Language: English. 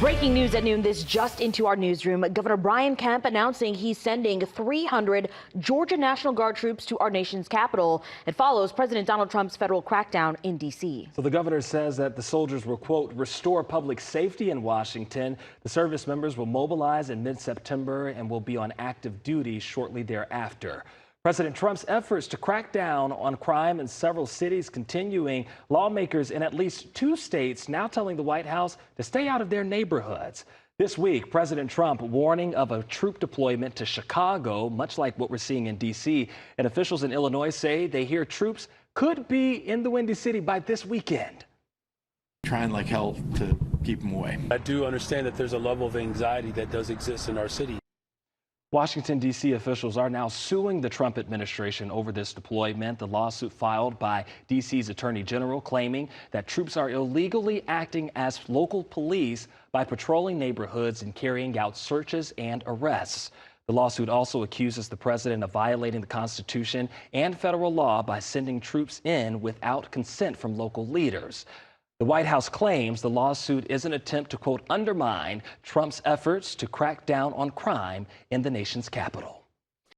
Breaking news at noon. This just into our newsroom. Governor Kemp announcing he's sending 300 Georgia National Guard troops to our nation's capital. It follows President Donald Trump's federal crackdown in D.C. So the governor says that the soldiers will, quote, restore public safety in Washington. The service members will mobilize in mid-September and will be on active duty shortly thereafter. President Trump's efforts to crack down on crime in several cities continuing. Lawmakers in at least 2 states now telling the White House to stay out of their neighborhoods. This week, President Trump warning of a troop deployment to Chicago, much like what we're seeing in D.C. And officials in Illinois say they hear troops could be in the Windy City by this weekend. Trying like hell to keep them away. I do understand that there's a level of anxiety that does exist in our city. Washington, D.C. officials are now suing the Trump administration over this deployment. The lawsuit filed by D.C.'s Attorney General claiming that troops are illegally acting as local police by patrolling neighborhoods and carrying out searches and arrests. The lawsuit also accuses the president of violating the Constitution and federal law by sending troops in without consent from local leaders. The White House claims the lawsuit is an attempt to, quote, undermine Trump's efforts to crack down on crime in the nation's capital.